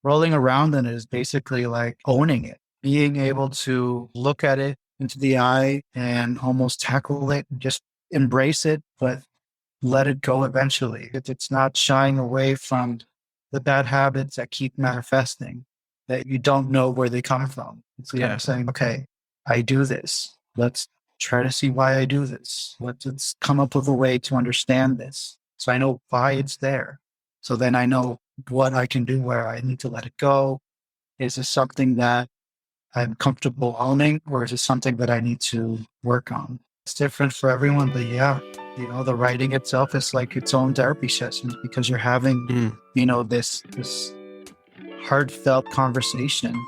rolling around in it is basically like owning it, being able to look at it into the eye and almost tackle it, just embrace it, but let it go eventually. It's not shying away from the bad habits that keep manifesting, that you don't know where they come from. It's kind of saying, okay, I do this. Let's try to see why I do this. Let's come up with a way to understand this. So I know why it's there. So then I know what I can do, where I need to let it go. Is this something that I'm comfortable owning, or is it something that I need to work on? It's different for everyone, but yeah, the writing itself is like its own therapy session because you're having, this heartfelt conversation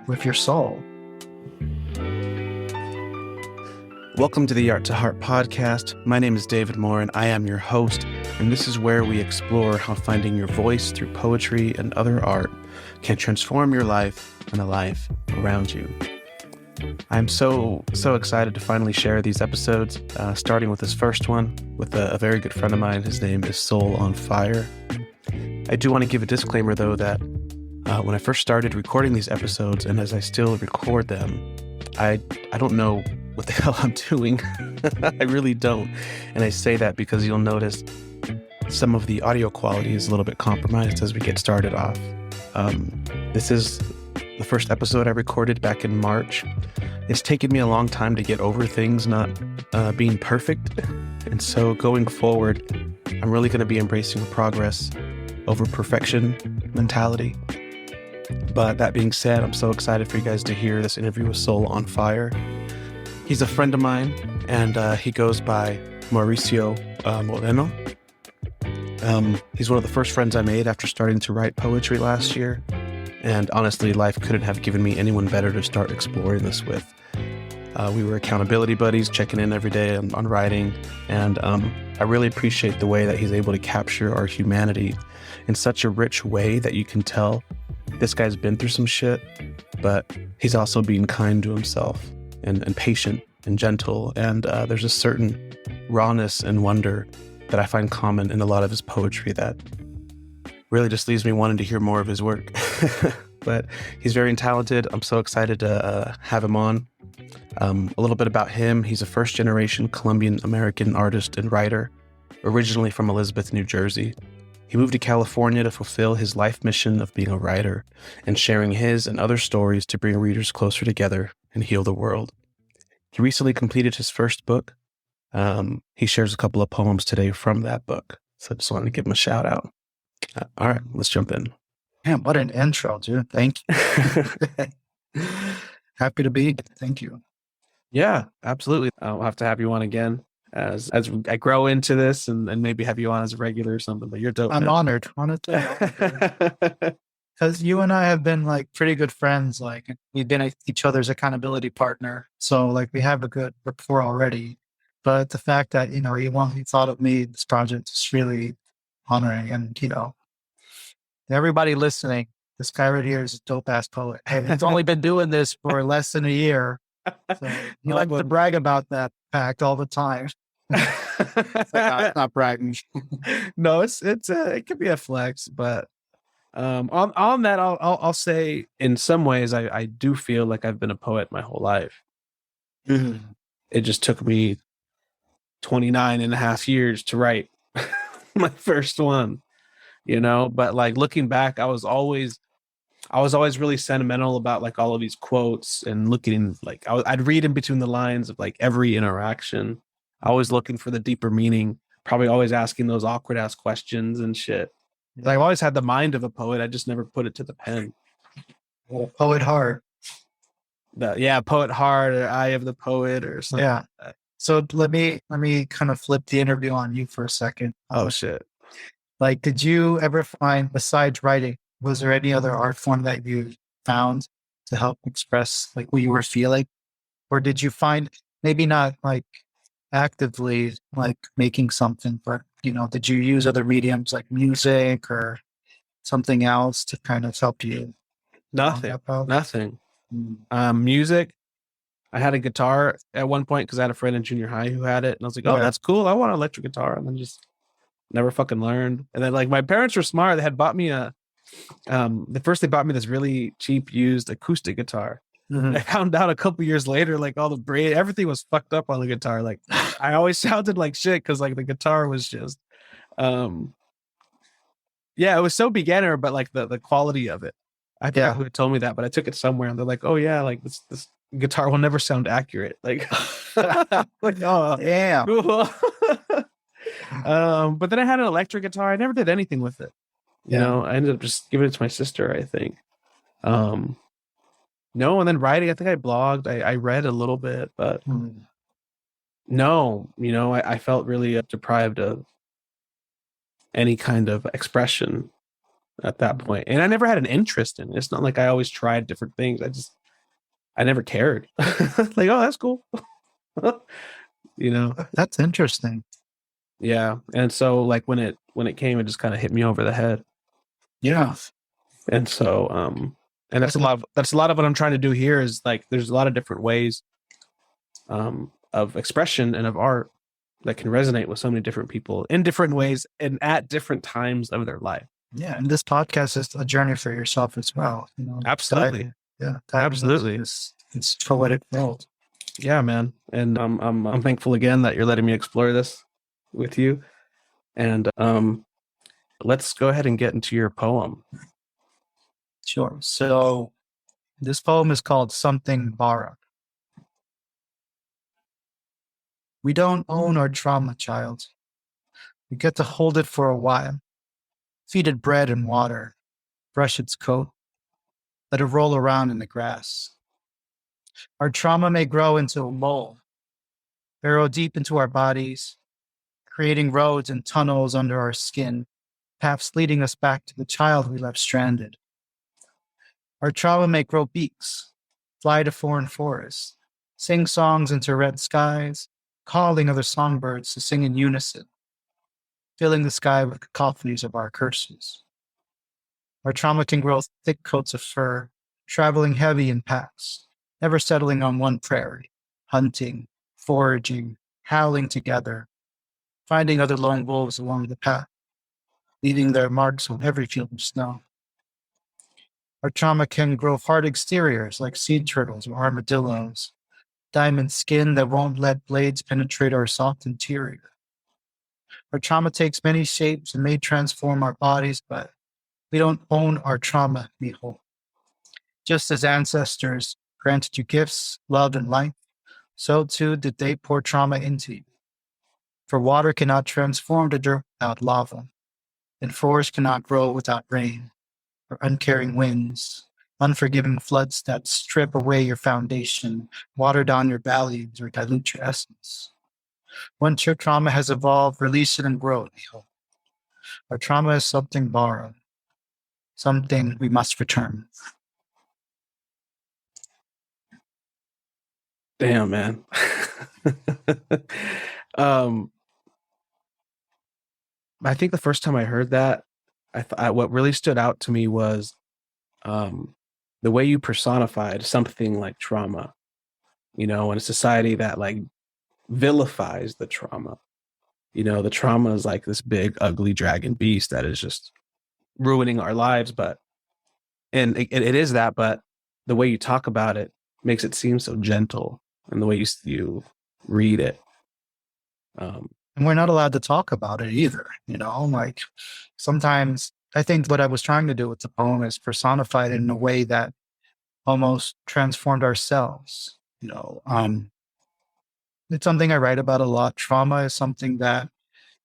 with your soul. Welcome to the Art to Heart podcast. My name is David Moore and I am your host. And this is where we explore how finding your voice through poetry and other art can transform your life and the life around you. I'm so excited to finally share these episodes, starting with this first one with a very good friend of mine. His name is Soul on Fire. I do want to give a disclaimer, though, that when I first started recording these episodes, and as I still record them, I don't know what the hell I'm doing. I really don't. And I say that because you'll notice some of the audio quality is a little bit compromised as we get started off. This is the first episode I recorded back in March. It's taken me a long time to get over things not being perfect. And so going forward, I'm really going to be embracing a progress over perfection mentality. But that being said, I'm so excited for you guys to hear this interview with Soul on Fire. He's a friend of mine, and he goes by Mauricio Moreno. He's one of the first friends I made after starting to write poetry last year. And honestly, life couldn't have given me anyone better to start exploring this with. We were accountability buddies, checking in every day on writing. And I really appreciate the way that he's able to capture our humanity in such a rich way that you can tell this guy's been through some shit, but he's also being kind to himself and patient and gentle. And there's a certain rawness and wonder that I find common in a lot of his poetry that really just leaves me wanting to hear more of his work. But he's very talented. I'm so excited to have him on. A little bit about him. He's a first-generation Colombian-American artist and writer, originally from Elizabeth, New Jersey. He moved to California to fulfill his life mission of being a writer and sharing his and other stories to bring readers closer together and heal the world. He recently completed his first book. He shares a couple of poems today from that book. So I just wanted to give him a shout out. All right, let's jump in. Man, what an intro, dude. Thank you. Happy to be here. Thank you. Yeah, absolutely. I'll have to have you on again as I grow into this and maybe have you on as a regular or something, but you're dope. I'm honored, honestly. Because you and I have been like pretty good friends. Like we've been each other's accountability partner. So like we have a good rapport already. But the fact that, you thought of me, this project is really honoring. And, everybody listening, this guy right here is a dope ass poet. Hey, he's only been doing this for less than a year. So you like to brag about that fact all the time. It's not bragging. No, it could be a flex, but on that, I'll say in some ways I do feel like I've been a poet my whole life. Mm-hmm. It just took me 29 and a half years to write my first one, but like looking back, I was always really sentimental about like all of these quotes and looking like I'd read in between the lines of like every interaction, always looking for the deeper meaning, probably always asking those awkward ass questions and shit. I've always had the mind of a poet. I just never put it to the pen. Well, poet heart. Poet heart or eye of the poet or something. Yeah. Like so let me kind of flip the interview on you for a second. Oh shit. Like, did you ever find, besides writing, was there any other art form that you found to help express like what you were feeling? Or did you find maybe not like actively like making something, but did you use other mediums like music or something else to kind of help you? Nothing. Music. I had a guitar at one point because I had a friend in junior high who had it. And I was like, oh, that's cool. I want an electric guitar. And then just never fucking learned. And then like my parents were smart. They had bought me a The first they bought me this really cheap used acoustic guitar. Mhm. I found out a couple years later, like all the braid, everything was fucked up on the guitar. Like I always sounded like shit because like the guitar was just, yeah, it was so beginner, but like the quality of it. I forgot who had told me that, but I took it somewhere and they're like, oh yeah, like this guitar will never sound accurate. Like, like oh Yeah. cool. But then I had an electric guitar. I never did anything with it. You know, I ended up just giving it to my sister, I think. No, and then writing, I think I blogged, I read a little bit, but no, you know, I felt really deprived of any kind of expression at that point. And I never had an interest in it. It's not like I always tried different things. I never cared. Like, oh, that's cool. You know, That's interesting. yeah. And so like when it came, it just kind of hit me over the head. Yeah. And so and that's a lot of what I'm trying to do here is like there's a lot of different ways of expression and of art that can resonate with so many different people in different ways and at different times of their life. Yeah. And this podcast is a journey for yourself as well. You know, Absolutely. Absolutely. It's poetic world. Yeah, man. And I'm thankful again that you're letting me explore this with you. And let's go ahead and get into your poem. Sure. So this poem is called Something Borrowed. We don't own our trauma, child. We get to hold it for a while, feed it bread and water, brush its coat, let it roll around in the grass. Our trauma may grow into a mole, burrow deep into our bodies, creating roads and tunnels under our skin, perhaps leading us back to the child we left stranded. Our trauma may grow beaks, fly to foreign forests, sing songs into red skies, calling other songbirds to sing in unison, filling the sky with cacophonies of our curses. Our trauma can grow thick coats of fur, traveling heavy in packs, never settling on one prairie, hunting, foraging, howling together, finding other lone wolves along the path, leaving their marks on every field of snow. Our trauma can grow hard exteriors like sea turtles or armadillos, diamond skin that won't let blades penetrate our soft interior. Our trauma takes many shapes and may transform our bodies, but we don't own our trauma, mijo. Just as ancestors granted you gifts, love, and life, so too did they pour trauma into you. For water cannot transform the dirt without lava, and forest cannot grow without rain, or uncaring winds, unforgiving floods that strip away your foundation, water down your values, or dilute your essence. Once your trauma has evolved, release it and grow it, mijo. Our trauma is something borrowed, something we must return. Damn, man. I think the first time I heard that, what really stood out to me was the way you personified something like trauma, you know, in a society that like vilifies the trauma. You know, the trauma is like this big, ugly dragon beast that is just ruining our lives. And it is that, but the way you talk about it makes it seem so gentle, and the way you read it. And we're not allowed to talk about it either, you know, like sometimes I think what I was trying to do with the poem is personify it in a way that almost transformed ourselves, you know. It's something I write about a lot. Trauma is something that,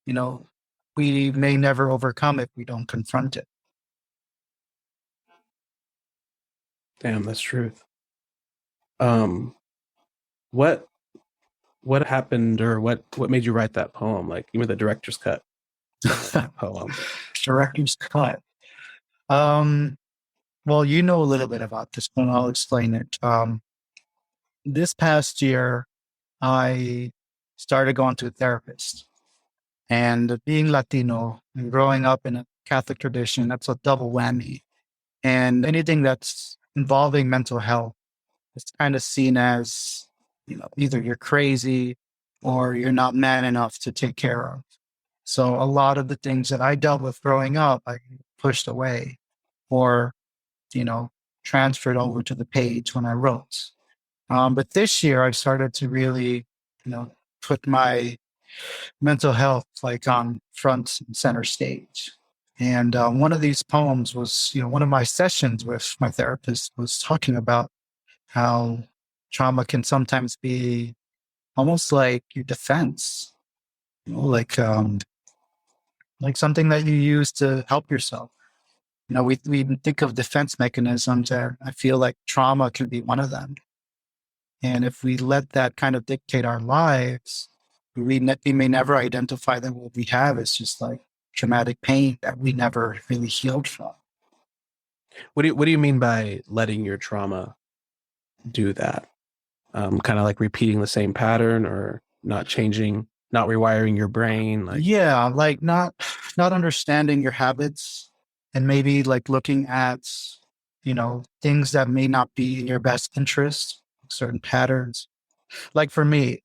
you know, we may never overcome if we don't confront it. Damn, that's truth. What happened, or what made you write that poem? Like, even the director's cut poem. Director's cut. Well, you know a little bit about this one. I'll explain it. This past year, I started going to a therapist. And being Latino and growing up in a Catholic tradition, that's a double whammy. And anything that's involving mental health is kind of seen as, you know, either you're crazy or you're not man enough to take care of. So a lot of the things that I dealt with growing up, I pushed away. or, you know, transferred over to the page when I wrote. But this year I started to really, put my mental health like on front and center stage. And one of these poems was, one of my sessions with my therapist was talking about how trauma can sometimes be almost like your defense, like something that you use to help yourself. We think of defense mechanisms, and I feel like trauma can be one of them. And if we let that kind of dictate our lives, we may never identify that what we have is just like traumatic pain that we never really healed from. What do you mean by letting your trauma do that? Kind of like repeating the same pattern, or not changing, not rewiring your brain? Like, Yeah, like not understanding your habits, and maybe like looking at, things that may not be in your best interest, certain patterns. Like for me,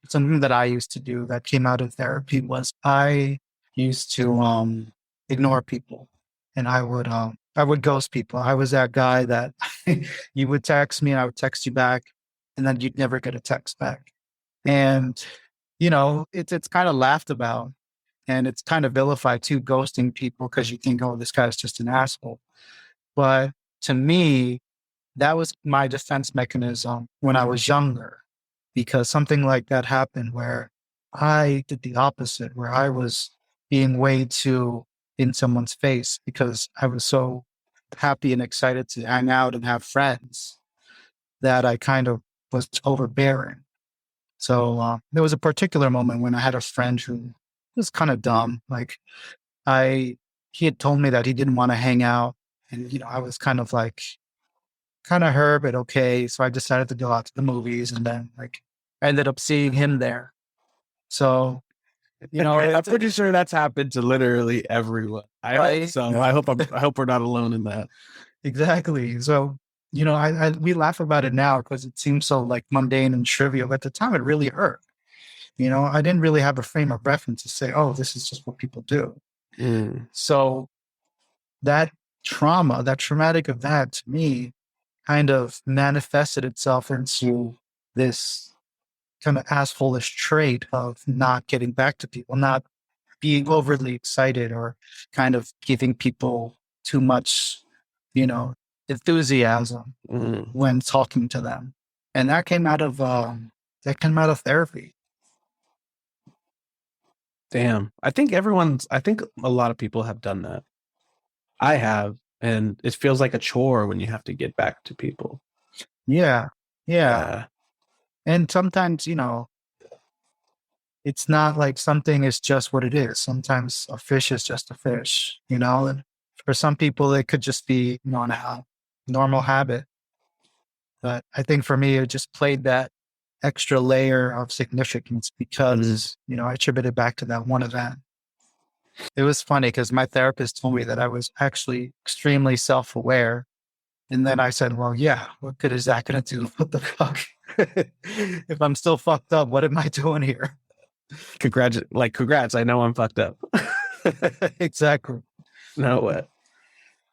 something that I used to do that came out of therapy was I used to ignore people, and I would ghost people. I was that guy that you would text me and I would text you back, and then you'd never get a text back. And it's kind of laughed about, and it's kind of vilified too, ghosting people, because you think, oh, this guy's just an asshole. But to me, that was my defense mechanism when I was younger, because something like that happened where I did the opposite, where I was being way too in someone's face because I was so happy and excited to hang out and have friends that I kind of was overbearing. So there was a particular moment when I had a friend who was kind of dumb. Like I, he had told me that he didn't want to hang out, and I was kind of hurt, but okay. So I decided to go out to the movies, and then like I ended up seeing him there. So I'm pretty sure that's happened to literally everyone. I hope so. I hope we're not alone in that. Exactly. So we laugh about it now because it seems so like mundane and trivial. At the time, it really hurt. I didn't really have a frame of reference to say, oh, this is just what people do. So that trauma, that traumatic event to me kind of manifested itself into this kind of assholeish trait of not getting back to people, not being overly excited, or kind of giving people too much, enthusiasm when talking to them. And that came out of therapy. Damn. I think a lot of people have done that. I have, and it feels like a chore when you have to get back to people. Yeah. Yeah. And sometimes, it's not like something is just what it is. Sometimes a fish is just a fish, and for some people, it could just be a normal habit. But I think for me, it just played that extra layer of significance because, I attribute it back to that one event. It was funny because my therapist told me that I was actually extremely self-aware. And then I said, well, yeah, what good is that going to do? What the fuck? If I'm still fucked up, what am I doing here? Congrats. I know I'm fucked up. Exactly. No way.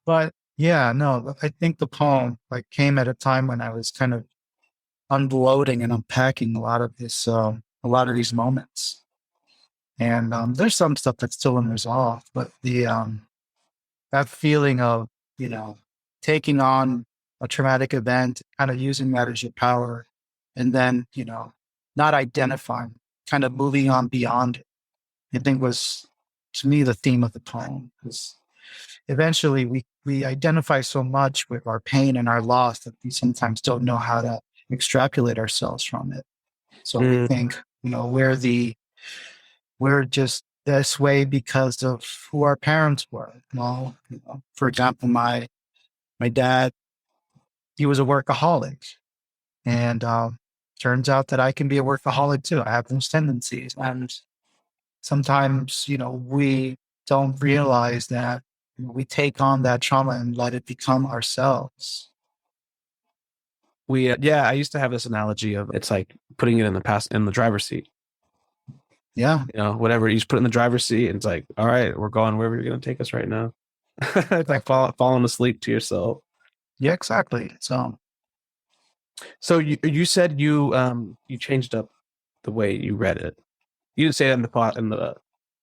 But yeah, no, I think the poem came at a time when I was kind of unloading and unpacking a lot of these moments. And there's some stuff that's still unresolved, but that feeling of, taking on a traumatic event, kind of using that as your power, and then, not identifying, kind of moving on beyond it, I think was, to me, the theme of the poem. Because eventually we identify so much with our pain and our loss that we sometimes don't know how to extrapolate ourselves from it. So we think, we're just this way because of who our parents were. Well, for example, my dad, he was a workaholic, and turns out that I can be a workaholic too. I have those tendencies, and sometimes we don't realize that we take on that trauma and let it become ourselves. I used to have this analogy of it's like putting it in the driver's seat. Yeah. Whatever, you just put it in the driver's seat and it's like, all right, we're going wherever you're going to take us right now. It's like falling asleep to yourself. Yeah, exactly. So So you said you changed up the way you read it. You didn't say that in the pot in the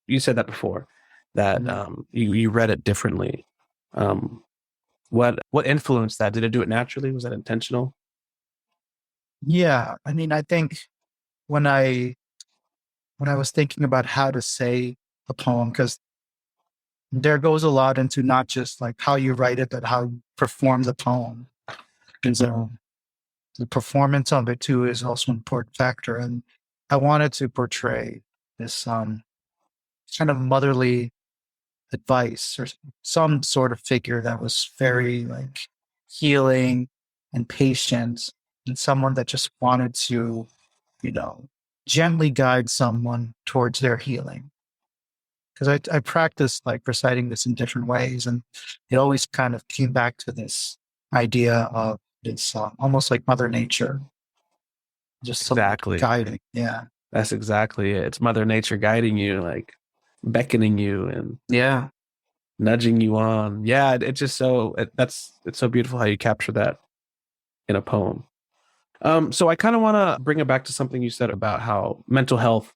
you said that before that mm, you read it differently. Um what influenced that? Did it do it naturally? Was that intentional? yeah, I mean, I think when I when I was thinking about how to say a poem, because there goes a lot into not just like how you write it, but how you perform the poem. And so the performance of it too is also an important factor. And I wanted to portray this kind of motherly advice or some sort of figure that was very like healing and patient and someone that just wanted to, you know, gently guide someone towards their healing. Because I practiced like reciting this in different ways, and it always kind of came back to this idea of it's almost like Mother Nature, just someone Exactly. guiding. Yeah. That's exactly it. It's Mother Nature guiding you, like beckoning you and Yeah. nudging you on. Yeah, it's just so it's so beautiful how you capture that in a poem. So I kind of want to bring it back to something you said about how mental health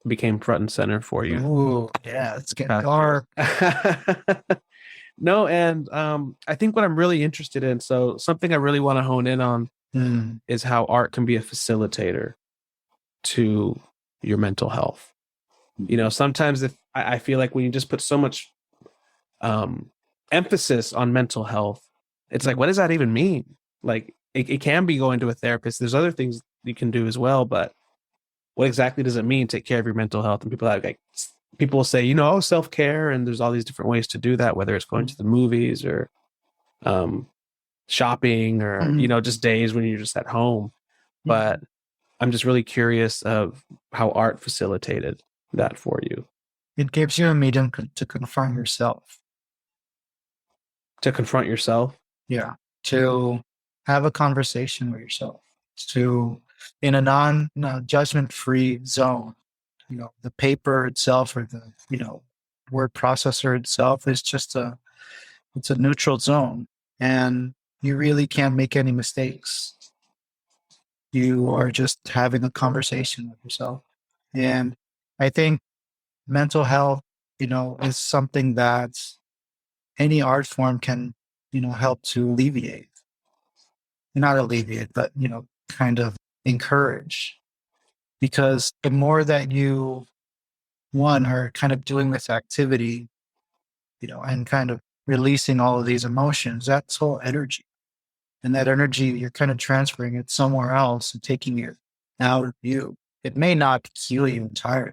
became front and center for you. Ooh, yeah. It's getting Uh, dark. no, and I think what I'm really interested in, so something I really want to hone in on Mm, is how art can be a facilitator to your mental health. You know, sometimes if I feel like when you just put so much um, emphasis on mental health, it's like, what does that even mean? Like, it can be going to a therapist. There's other things you can do as well, but what exactly does it mean take care of your mental health? And people have like people say, oh, self care, and there's all these different ways to do that, whether it's going to the movies or um, shopping or mm, just days when you're just at home. mm. But I'm just really curious of how art facilitated that for you. It gives you a medium to confront yourself. To confront yourself. Yeah. To have a conversation with yourself. To in a non judgment free zone. The paper itself or the, word processor itself is just it's a neutral zone. And you really can't make any mistakes. You are just having a conversation with yourself. And I think mental health, is something that any art form can, help to alleviate. Not alleviate, but, kind of encourage. Because the more that you, one, are kind of doing this activity, and kind of releasing all of these emotions, that's whole energy. And that energy, you're kind of transferring it somewhere else and taking it out of you. It may not heal you entirely.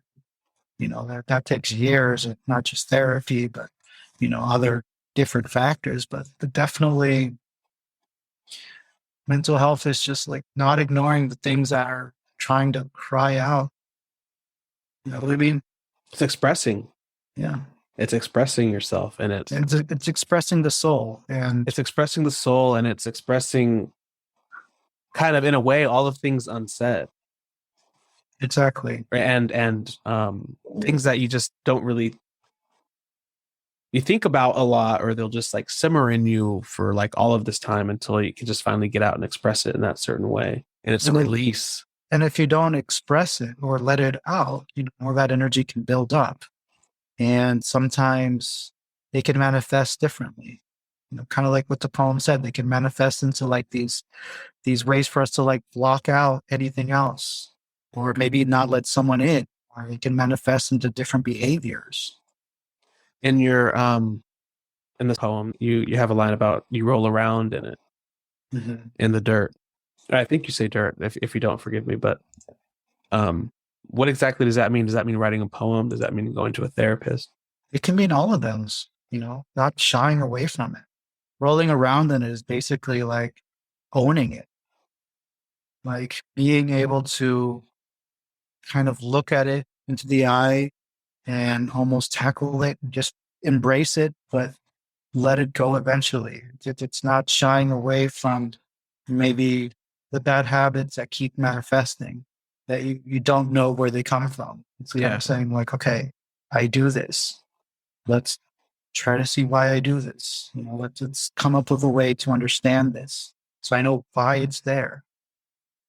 That takes years of not just therapy, but, other different factors. But definitely mental health is just like not ignoring the things that are trying to cry out. You know what I mean? It's expressing. Yeah. It's expressing yourself, and It's expressing the soul. And it's expressing the soul, and it's expressing kind of in a way all of things unsaid, exactly. right? And things that you just don't really you think about a lot, or they'll just like simmer in you for like all of this time until you can just finally get out and express it in that certain way, and it's a And if, release. and if you don't express it or let it out, more that energy can build up. And sometimes they can manifest differently. Kind of like what the poem said, they can manifest into like these ways for us to like block out anything else, or maybe not let someone in, or it can manifest into different behaviors. In your in this poem, you have a line about you roll around in it Mhm. in the dirt. I think you say dirt. If you don't, forgive me, but um, what exactly does that mean? Does that mean writing a poem? Does that mean going to a therapist? It can mean all of those, not shying away from it. Rolling around in it is basically like owning it, like being able to kind of look at it into the eye and almost tackle it, just embrace it, but let it go eventually. It's not shying away from maybe the bad habits that keep manifesting that you don't know where they come from. It's kind Yeah. of saying like, okay, I do this. Let's try to see why I do this. Let's come up with a way to understand this. So I know why it's there.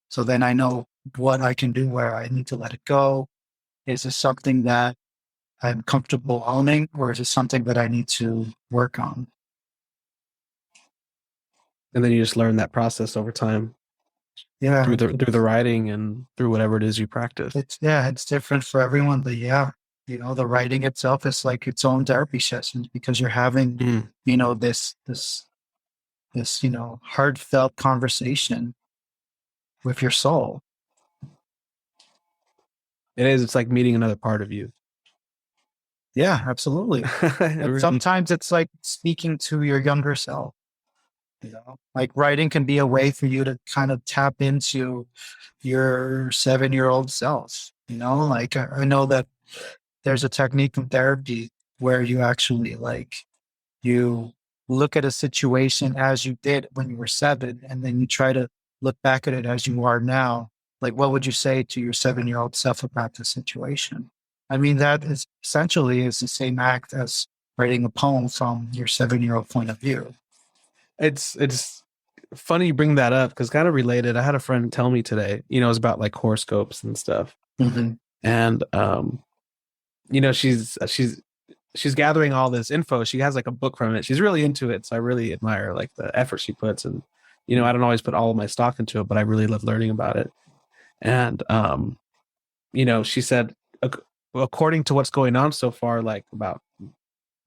So then I know what I can do, where I need to let it go. Is this something that I'm comfortable owning, or is it something that I need to work on? And then you just learn that process over time Yeah, through the writing and through whatever it is you practice. it's different for everyone, but yeah, the writing itself is like its own therapy session because you're having, Mm. this heartfelt conversation with your soul. It is. It's like meeting another part of you. Yeah, absolutely. And sometimes it's like speaking to your younger self. Like writing can be a way for you to kind of tap into your 7-year-old self. Like I know that there's a technique in therapy where you actually like you look at a situation as you did when you were 7, and then you try to look back at it as you are now. Like, what would you say to your 7-year-old self about the situation? I mean, that is essentially is the same act as writing a poem from your 7-year-old point of view. It's funny you bring that up because kind of related. I had a friend tell me today, it was about like horoscopes and stuff. Mm-hmm. And she's gathering all this info. She has like a book from it. She's really into it. So I really admire like the effort she puts. And, I don't always put all of my stock into it, but I really love learning about it. And, she said, according to what's going on so far, like about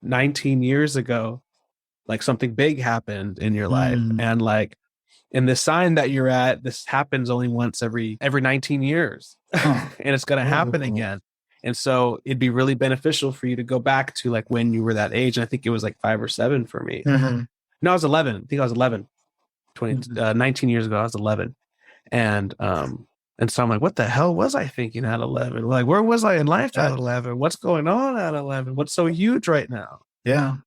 19 years ago, like something big happened in your life. And like, in the sign that you're at, this happens only once every 19 years. And it's going to happen again. And so it'd be really beneficial for you to go back to like when you were that age. And I think it was like 5 or 7 for me. Mm-hmm. No, I was 11. I think I was 11, 19 years ago. I was 11. And so I'm like, what the hell was I thinking at 11? Like, where was I in life at 11? What's going on at 11? What's so huge right now? Yeah.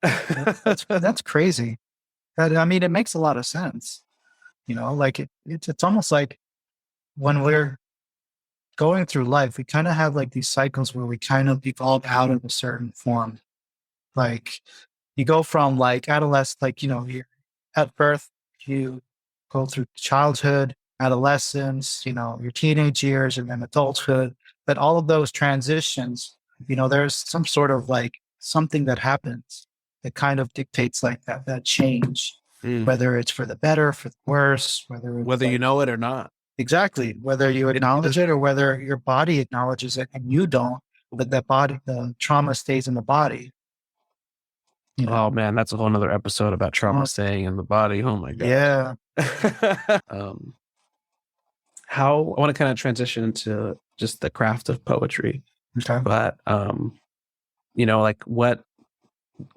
That's crazy. I mean, it makes a lot of sense. Like it's almost like when we're going through life, we kind of have like these cycles where we kind of evolve out of a certain form. Like you go from like adolescence, like, you're at birth, you go through childhood, adolescence, your teenage years, and then adulthood. But all of those transitions, there's some sort of like something that happens that kind of dictates like that change, whether it's for the better, for the worse, whether you know it or not. Exactly. Whether you acknowledge it or whether your body acknowledges it and you don't, but the trauma stays in the body. Oh man, that's a whole nother episode about trauma staying in the body. Oh my God. Yeah. How I want to kind of transition into just the craft of poetry. Okay. But like what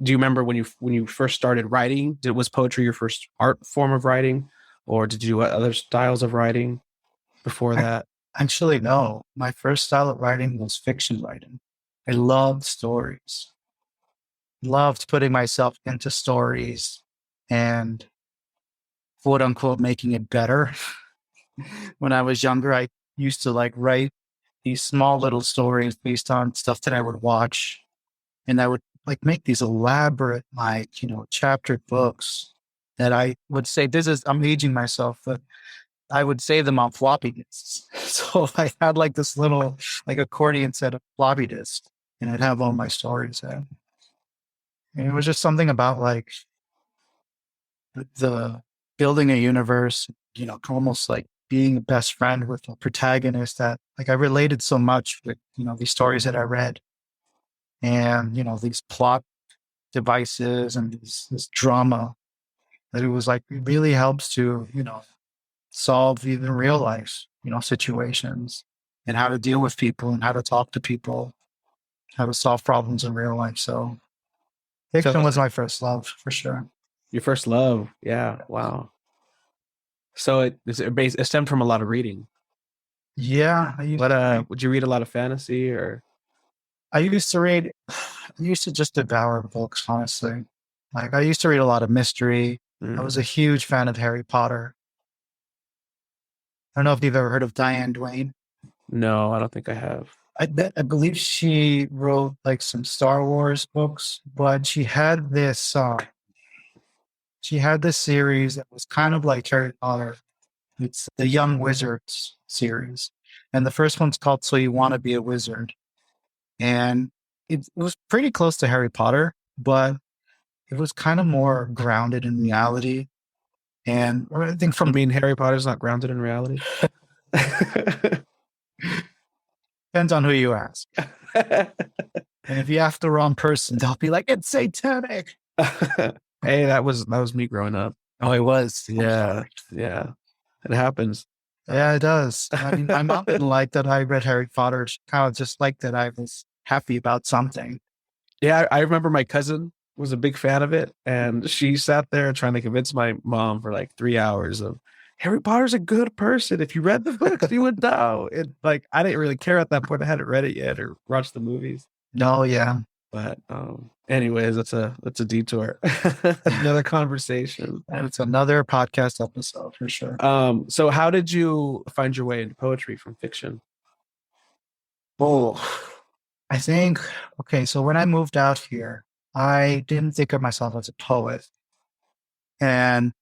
do you remember when you first started writing? Was poetry your first art form of writing, or did you do other styles of writing before that? Actually, no. My first style of writing was fiction writing. I loved stories. Loved putting myself into stories and quote unquote making it better. When I was younger, I used to like write these small little stories based on stuff that I would watch. And I would like make these elaborate, like, chaptered books that I would say, I'm aging myself, but I would save them on floppy disks. So I had like this little like accordion set of floppy disks, and I'd have all my stories there. And it was just something about like the building a universe, almost like being a best friend with a protagonist that like I related so much with, these stories that I read and, these plot devices and this drama that it was like, it really helps to, solve even real life, situations and how to deal with people and how to talk to people, how to solve problems in real life. So fiction was my first love for sure. Your first love. Yeah. Wow. So it stemmed from a lot of reading. Yeah. Would you read a lot of fantasy or? I used to just devour books, honestly. Like I used to read a lot of mystery. I was a huge fan of Harry Potter. I don't know if you've ever heard of Diane Duane. No, I don't think I have. I believe she wrote like some Star Wars books, but she had this series that was kind of like Harry Potter. It's the Young Wizards series, and the first one's called "So You Want to Be a Wizard," and it was pretty close to Harry Potter, but it was kind of more grounded in reality. And I think I from mean, Harry Potter's not grounded in reality. depends on who you ask. And if you ask the wrong person, they'll be like, "It's satanic." Hey, that was me growing up. Oh, it was. Yeah, yeah, it happens. Yeah, it does. I mean, my mom didn't like that I read Harry Potter. She kind of just liked that I was happy about something. Yeah, I remember my cousin was a big fan of it, and she sat there trying to convince my mom for like 3 hours of Harry Potter's a good person. If you read the books, you would know. And like, I didn't really care at that point. I hadn't read it yet or watched the movies. No, yeah. But anyways, that's a detour. Another conversation. And it's another podcast episode for sure. So how did you find your way into poetry from fiction? Oh, I think, okay, so when I moved out here, I didn't think of myself as a poet. And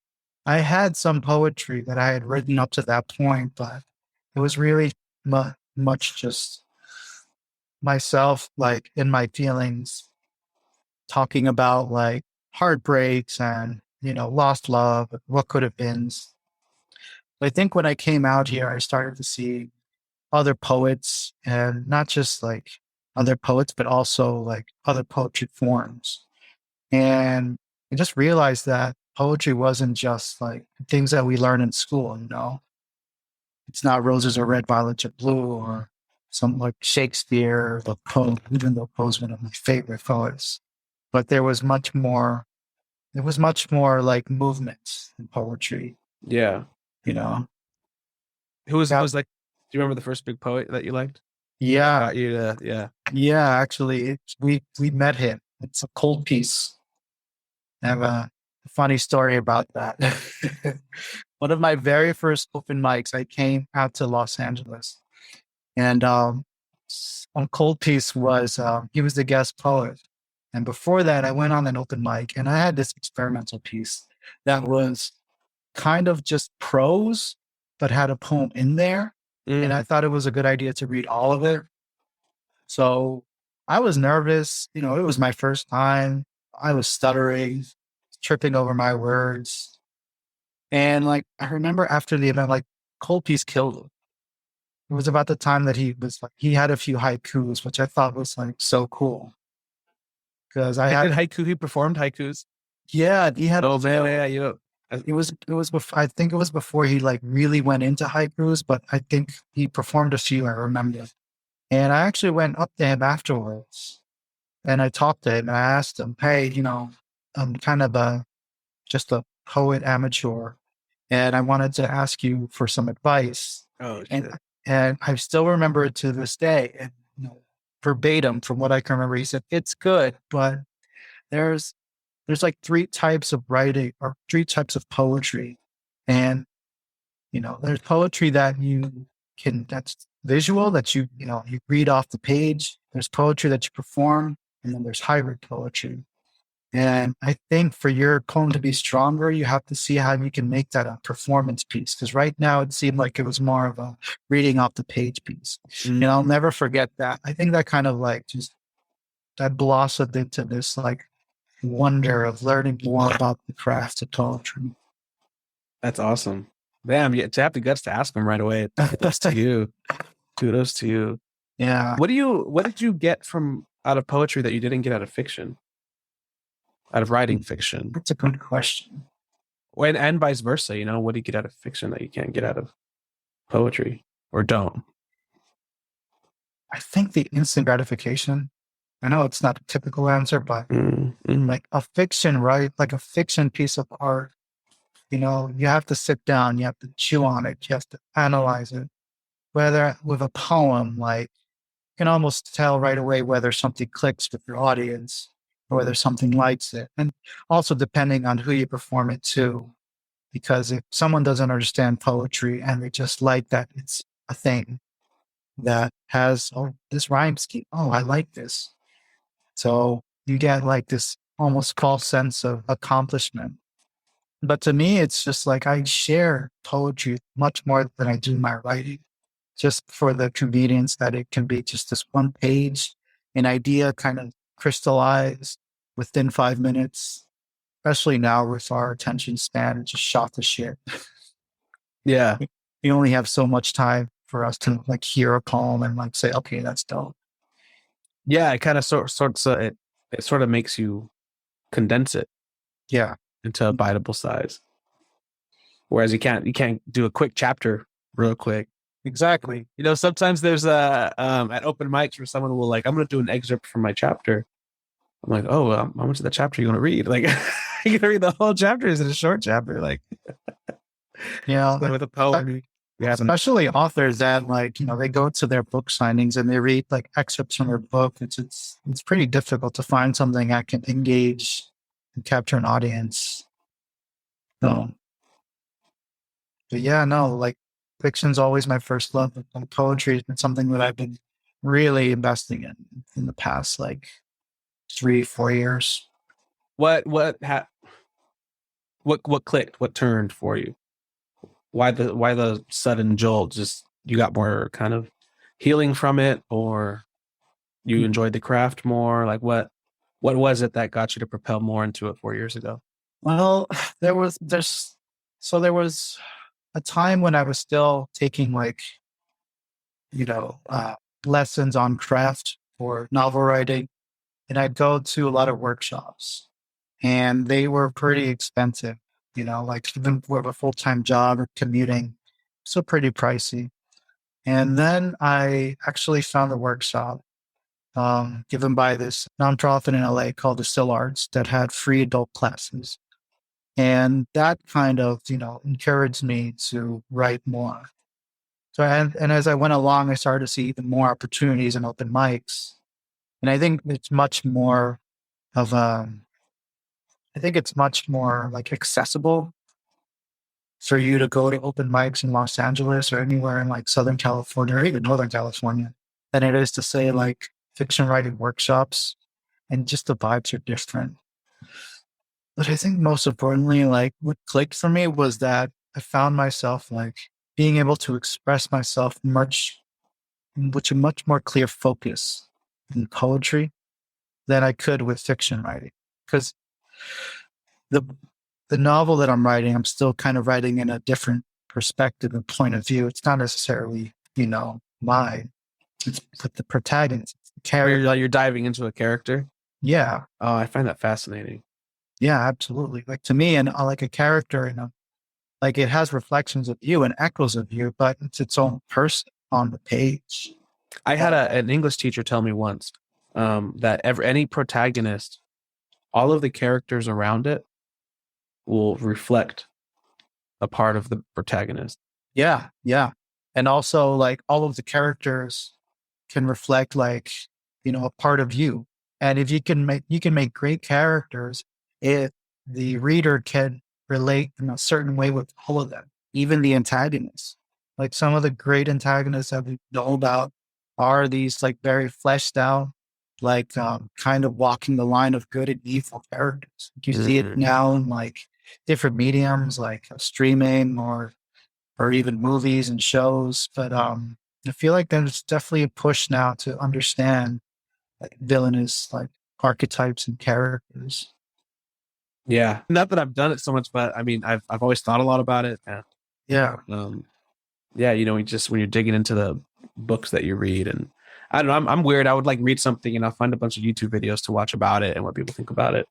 I had some poetry that I had written up to that point, but it was really much just myself, like in my feelings, talking about like heartbreaks and, lost love, what could have been. I think when I came out here, I started to see other poets and not just like other poets, but also like other poetry forms. And I just realized that poetry wasn't just like things that we learn in school. It's not roses are red, violets are blue, or some like Shakespeare, the poet, even though Poe's one of my favorite poets. But there was much more like movement in poetry, Yeah. you know. Who was Yeah. was like, do you remember the first big poet that you liked? Yeah. Got you to, yeah. Yeah, actually, we met him. It's a cold piece. I have a funny story about that. One of my very first open mics, I came out to Los Angeles, and on Cold Piece was he was the guest poet, and before that, I went on an open mic, and I had this experimental piece that was kind of just prose, but had a poem in there, and I thought it was a good idea to read all of it. So I was nervous. It was my first time. I was stuttering, tripping over my words. And like, I remember after the event, like, Cold Piece killed him. It was about the time that he had a few haikus, which I thought was like so cool. Because Did haiku, he performed haikus. yeah, he had, Oh man, yeah, I think it was before he like really went into haikus, but I think he performed a few, I remember. And I actually went up to him afterwards and I talked to him and I asked him, hey, I'm kind of just a poet amateur and I wanted to ask you for some advice. Oh shit. And I still remember it to this day. And verbatim from what I can remember, he said, it's good, but there's like three types of writing or three types of poetry. And, there's poetry that's visual, that you read off the page. There's poetry that you perform, and then there's hybrid poetry. And I think for your poem to be stronger, you have to see how you can make that a performance piece. Because right now it seemed like it was more of a reading off the page piece. And I'll never forget that. I think that kind of like just that blossomed into this like wonder of learning more about the craft of poetry. That's awesome. Damn, to have the guts to ask him right away. Kudos to you. Kudos to you. Yeah. What did you get out of poetry that you didn't get out of fiction? Out of writing fiction? That's a good question. And vice versa, what do you get out of fiction that you can't get out of poetry or don't? I think the instant gratification. I know it's not a typical answer, but like a fiction, right? Like a fiction piece of art, you have to sit down, you have to chew on it, you have to analyze it. Whether with a poem, like you can almost tell right away whether something clicks with your audience or whether something likes it. And also depending on who you perform it to, because if someone doesn't understand poetry and they just like that it's a thing, that has, oh, this rhyme scheme. Oh, I like this. So you get like this almost false sense of accomplishment. But to me, it's just like I share poetry much more than I do my writing, just for the convenience that it can be just this one page, an idea kind of crystallized within 5 minutes, especially now with our attention span, just shot to shit. Yeah. We only have so much time for us to like hear a poem and like say, okay, that's dope. Yeah. It kind of it sort of makes you condense it Yeah, into a biteable size. Whereas you can't do a quick chapter real quick. exactly. You know, sometimes there's at open mics where someone will like, I'm going to do an excerpt from my chapter. I'm like, oh, how much of the chapter you want to read? Like, you can read the whole chapter. Is it a short chapter? Like, Yeah, so with a poem, you have especially authors that like, they go to their book signings and they read like excerpts from their book. It's pretty difficult to find something that can engage and capture an audience. So, but yeah, no, like fiction's always my first love. And poetry has been something that I've been really investing in the past like 3-4 years. what what clicked? What turned for you? Why the sudden jolt? Just you got more kind of healing from it, or you enjoyed the craft more? Like what was it that got you to propel more into it 4 years ago? Well, there was a time when I was still taking like, you know, uh, lessons on craft for novel writing, and I'd go to a lot of workshops, and they were pretty expensive. Like even with a full time job or commuting, so pretty pricey. And then I actually found a workshop given by this nonprofit in LA called the Still Arts that had free adult classes. And that kind of, encouraged me to write more. So, and as I went along, I started to see even more opportunities in open mics. And of a, I think it's much more like accessible for you to go to open mics in Los Angeles or anywhere in like Southern California or even Northern California than it is to say like fiction writing workshops, and just the vibes are different. But I think most importantly, like what clicked for me was that I found myself like being able to express myself with a much more clear focus in poetry than I could with fiction writing. Because the the novel that I'm writing, I'm still kind of writing in a different perspective and point of view. It's not necessarily, mine. It's the protagonist, the character. You're diving into a character. Yeah. Oh, I find that fascinating. Yeah, absolutely. Like to me, and like a character like it has reflections of you and echoes of you, but it's its own person on the page. I had an English teacher tell me once that any protagonist, all of the characters around it will reflect a part of the protagonist. Yeah, yeah. And also like all of the characters can reflect like, a part of you. And if you can make great characters if the reader can relate in a certain way with all of them, even the antagonists. Like some of the great antagonists that we know about are these like very fleshed out, like kind of walking the line of good and evil characters. You see it now in like different mediums like streaming or even movies and shows. But I feel like there's definitely a push now to understand like villainous like archetypes and characters. Yeah, not that I've done it so much, but I mean, I've always thought a lot about it. Yeah. Yeah, just when you're digging into the books that you read, and I don't know, I'm weird. I would like read something and I'll find a bunch of YouTube videos to watch about it and what people think about it.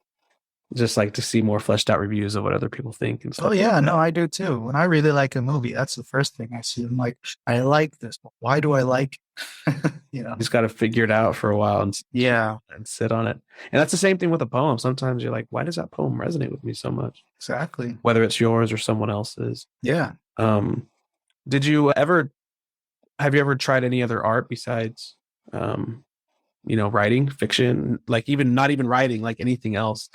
Just like to see more fleshed out reviews of what other people think and stuff. Oh yeah, no, I do too. When I really like a movie, that's the first thing I see. I'm like, I like this, but why do I like it? You just got to figure it out for a while and sit on it. And that's the same thing with a poem. Sometimes you're like, why does that poem resonate with me so much? Exactly. Whether it's yours or someone else's. Yeah. Have you ever tried any other art besides, writing fiction, like even not even writing, like anything else?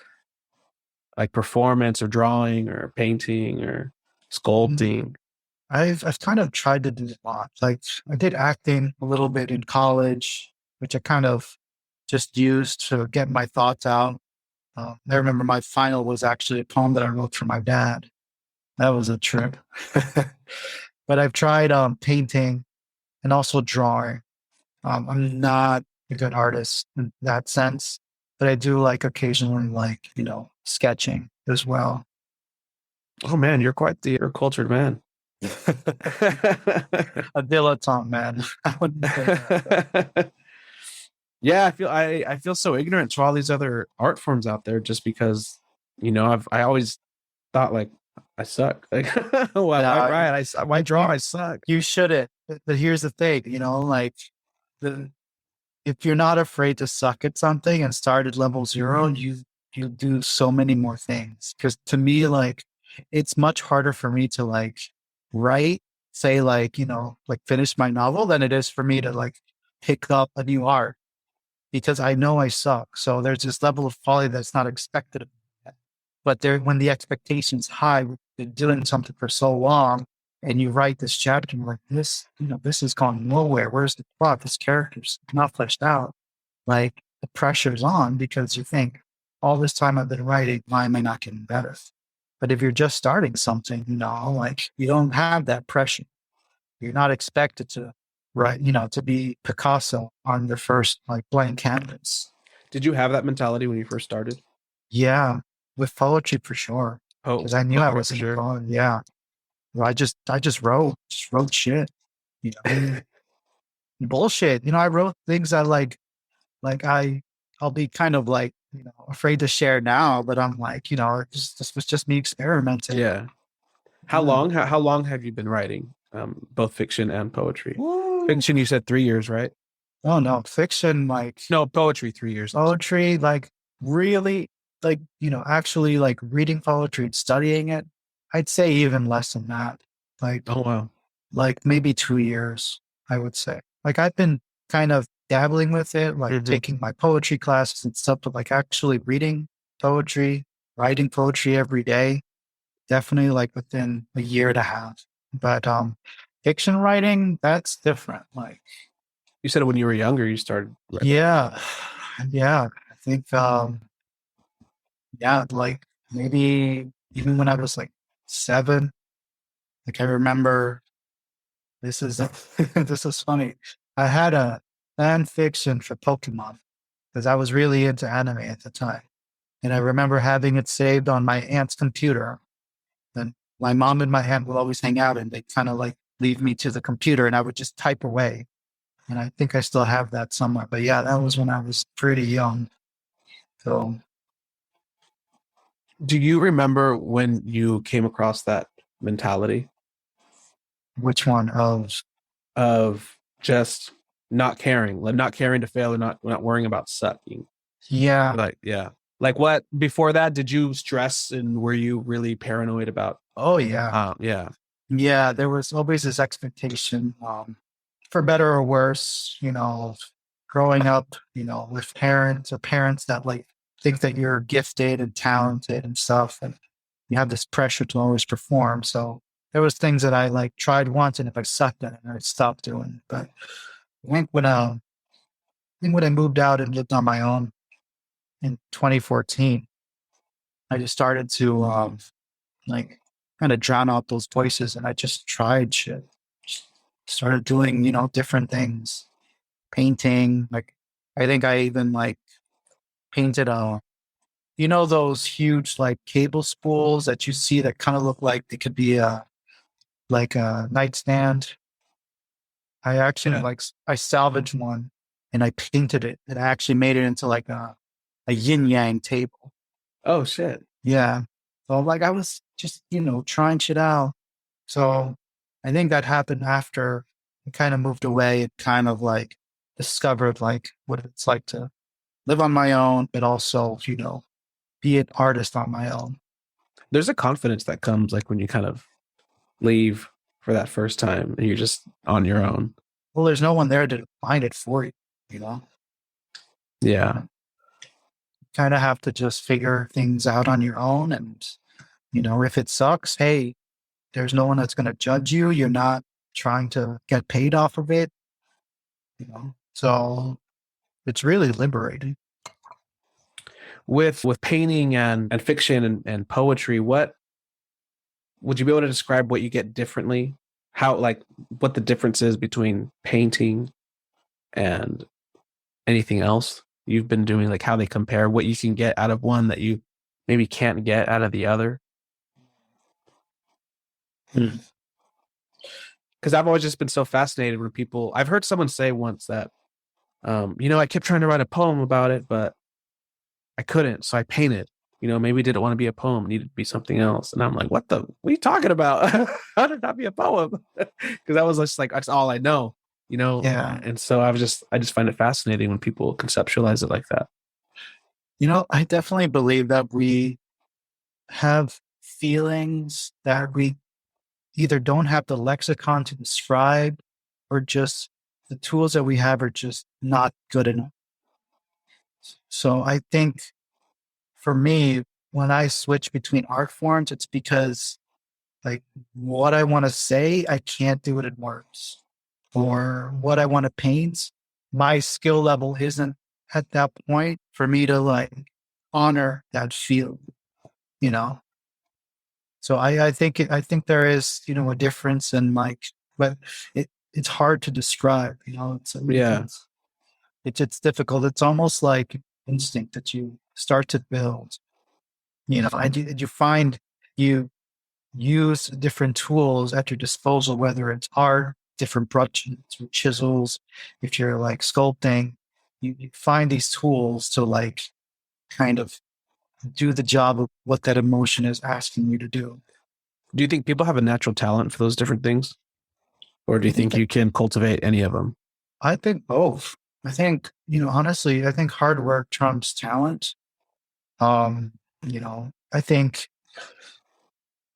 Like performance or drawing or painting or sculpting? I've kind of tried to do a lot. Like I did acting a little bit in college, which I kind of just used to get my thoughts out. I remember my final was actually a poem that I wrote for my dad. That was a trip. But I've tried painting and also drawing. I'm not a good artist in that sense, but I do like occasionally like, sketching as well. Oh man, you're quite the you're a cultured man. A dilettante, man. I wouldn't say that. Yeah, I feel so ignorant to all these other art forms out there just because, I always thought like I suck. Like why No, write? Why draw? I suck. you shouldn't. But here's the thing, like the if you're not afraid to suck at something and start at level zero, you do so many more things. Because to me, like it's much harder for me to like write, say like, like finish my novel than it is for me to like pick up a new art because I know I suck. So there's this level of quality that's not expected of me. But there, when the expectation's high, we've been doing something for so long, and you write this chapter, and you're like, this is going nowhere. Where's the plot? This character's not fleshed out. Like the pressure's on because you think all this time I've been writing, why am I not getting better? But if you're just starting something, like you don't have that pressure. You're not expected to write, to be Picasso on your first like blank canvas. Did you have that mentality when you first started? Yeah, with poetry for sure. Oh, Because I knew I for wasn't sure. going. Yeah. Well, I just wrote shit. You know, bullshit. I wrote things that I'll be kind of like, afraid to share now, but I'm like, this was just me experimenting. Yeah. How Yeah. long? How long have you been writing? Both fiction and poetry. Woo. Fiction, you said 3 years, right? Oh no, fiction, like No, poetry, 3 years. poetry, like really, like, actually like reading poetry and studying it, I'd say even less than that. Like, Oh wow. like maybe 2 years, I would say. Like I've been kind of dabbling with it, like Mhm. taking my poetry classes and stuff, but like actually reading poetry, writing poetry every day, definitely like within a year and a half. But fiction writing, that's different. Like, You said when you were younger, you started writing. yeah, yeah. I think yeah, like maybe even when I was like 7, like I remember this is this is funny. I had a fan fiction for Pokemon because I was really into anime at the time. And I remember having it saved on my aunt's computer. And my mom and my aunt would always hang out and they kind of like leave me to the computer and I would just type away. And I think I still have that somewhere. But yeah, that was when I was pretty young. So Do you remember when you came across that mentality which one of of just not caring, like not caring to fail or not worrying about sucking? yeah. Like, yeah. Like what before that, did you stress and were you really paranoid about Oh yeah. yeah. Yeah, there was always this expectation, for better or worse, of growing up, with parents or parents that like think that you're gifted and talented and stuff, and you have this pressure to always perform. So there was things that I like tried once, and if I sucked at it, I stopped doing. But I think when I moved out and lived on my own in 2014, I just started to like kind of drown out those voices and I just tried shit. Just started doing, different things. Painting. Like I think I even like painted those huge like cable spools that you see that kind of look like they could be like a nightstand. I actually I salvaged one and I painted it and I actually made it into like a yin yang table. Oh shit. Yeah. So like I was just, trying shit out. So I think that happened after I kind of moved away and kind of like discovered like what it's like to live on my own, but also, be an artist on my own. There's a confidence that comes like when you kind of leave for that first time and you're just on your own. Well, there's no one there to find it for you, you know? Yeah. Kind of have to just figure things out on your own. And, if it sucks, hey, There's no one that's going to judge you. You're not trying to get paid off of it, you know? So it's really liberating. With painting and fiction and poetry, what would you be able to describe what you get differently? How, like, what the difference is between painting and anything else you've been doing, like how they compare, what you can get out of one that you maybe can't get out of the other? Hmm. Because I've always just been so fascinated when I've heard someone say once that, I kept trying to write a poem about it, but I couldn't. So I painted, maybe it didn't want to be a poem, it needed to be something else. And I'm like, what are you talking about? How did that be a poem? Because that was just like, that's all I know, Yeah. And so I just find it fascinating when people conceptualize it like that. I definitely believe that we have feelings that we either don't have the lexicon to describe or just the tools that we have are just not good enough. So I think for me, when I switch between art forms, it's because like what I want to say, I can't do it in words. Or what I want to paint, my skill level isn't at that point for me to like honor that field, you know? So I think there is, a difference in like, but it's hard to describe, Yeah. it's difficult. It's almost like instinct that you start to build, and you find you use different tools at your disposal, whether it's art, different brushes or chisels. If you're like sculpting, you find these tools to like kind of do the job of what that emotion is asking you to do. Do you think people have a natural talent for those different things? Or do you think you can cultivate any of them? I think both. I think, honestly, I think hard work trumps talent. I think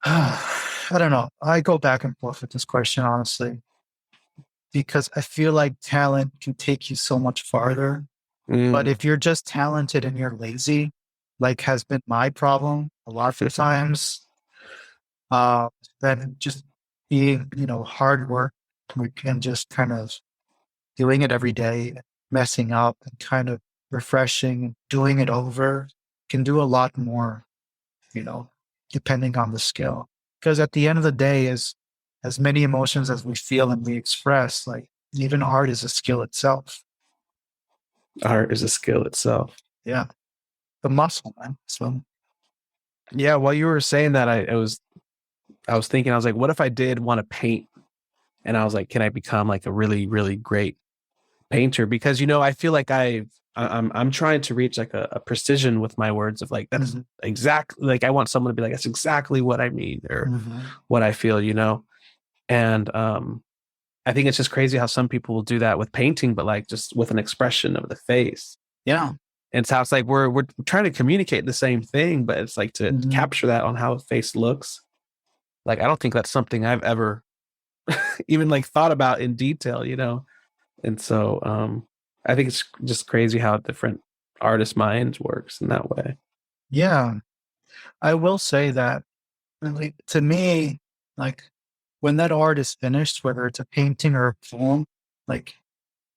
I don't know. I go back and forth with this question, honestly, because I feel like talent can take you so much farther. But Mm. if you're just talented and you're lazy, like has been my problem a lot of times, uh, then just being, hard work and just kind of doing it every day, messing up and kind of refreshing, doing it over can do a lot more, you know, depending on the skill. Because at the end of the day, as many emotions as we feel and we express, like even art is a skill itself. Art is a skill itself. Yeah. The muscle, man. So Yeah, while you were saying that, I was thinking, I was like, what if I did want to paint? And I was like, can I become like a really, really great painter? Because I feel like I'm trying to reach like a precision with my words of like that's exactly like I want someone to be like that's exactly what I mean or what I feel, And I think it's just crazy how some people will do that with painting, but like just with an expression of the face. yeah. And so it's like we're trying to communicate the same thing, but it's like to capture that on how a face looks. Like I don't think that's something I've ever even like thought about in detail, And so I think it's just crazy how different artist minds works in that way. Yeah. I will say that like, to me, like when that art is finished, whether it's a painting or a poem, like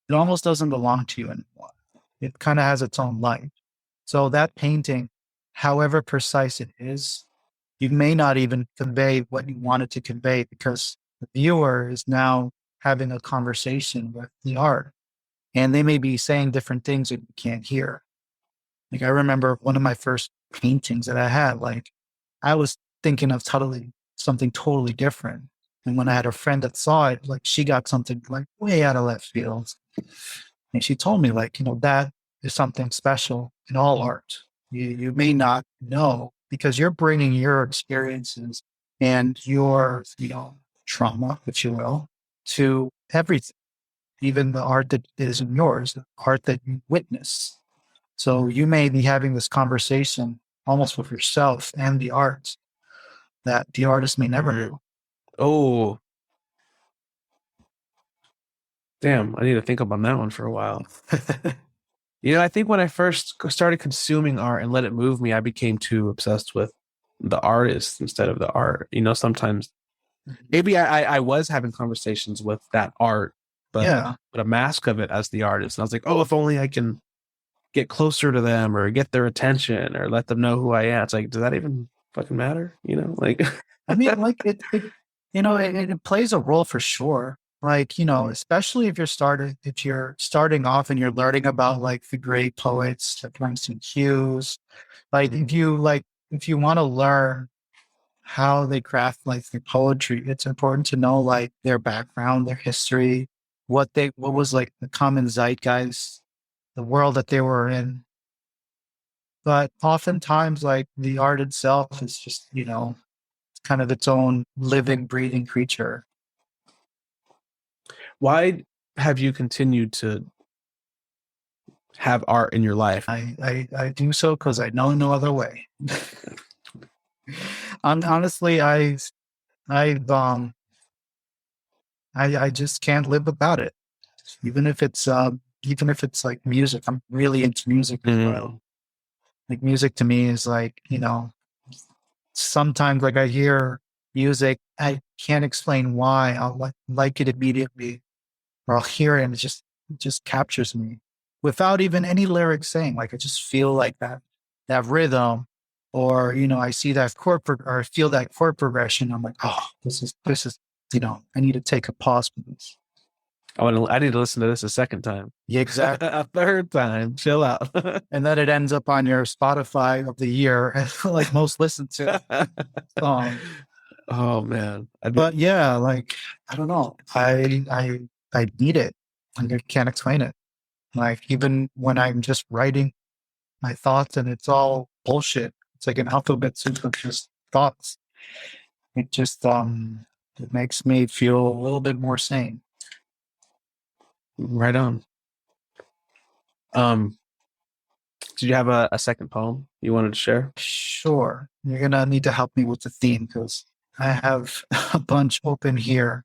it almost doesn't belong to you anymore. It kind of has its own life. So that painting, however precise it is, you may not even convey what you wanted to convey because the viewer is now having a conversation with the art and they may be saying different things that you can't hear. Like I remember one of my first paintings that I had, like I was thinking of something totally different. And when I had a friend that saw it, like she got something like way out of left field. And she told me like, that is something special in all art. You may not know because you're bringing your experiences and your, trauma, if you will, to everything, even the art that isn't yours, the art that you witness. So you may be having this conversation almost with yourself and the art that the artist may never do. Oh, damn. I need to think about that one for a while. I think when I first started consuming art and let it move me, I became too obsessed with the artist instead of the art. Sometimes maybe I was having conversations with that art, but Yeah. a mask of it as the artist. And I was like, oh, if only I can get closer to them or get their attention or let them know who I am. It's like, does that even fucking matter? You know, like, I mean, like it plays a role for sure. Like, especially if you're starting off and you're learning about like the great poets like Langston Hughes, like if you want to learn how they craft like their poetry, it's important to know like their background, their history, what was like the common zeitgeist, the world that they were in. But oftentimes like the art itself is just, it's kind of its own living, breathing creature. why have you continued to have art in your life? I do so because I know no other way. Honestly, I I just can't live without it. Even if it's like music. I'm really into music as well. Like music to me is like, sometimes like I hear music, I can't explain why. I'll like it immediately, or I'll hear it and it just captures me without even any lyrics saying. Like I just feel like that rhythm, or I see that or I feel that chord progression. I'm like, oh, this is I need to take a pause for this. I need to listen to this a second time. Yeah, exactly. A third time. Chill out. And then it ends up on your Spotify of the year, like most listened to song. Oh man. But yeah, like I don't know. I need it. Like I can't explain it. Like even when I'm just writing my thoughts and it's all bullshit. It's like an alphabet soup of just thoughts. It just it makes me feel a little bit more sane. Right on. Did you have a second poem you wanted to share? Sure. You're gonna need to help me with the theme because I have a bunch open here.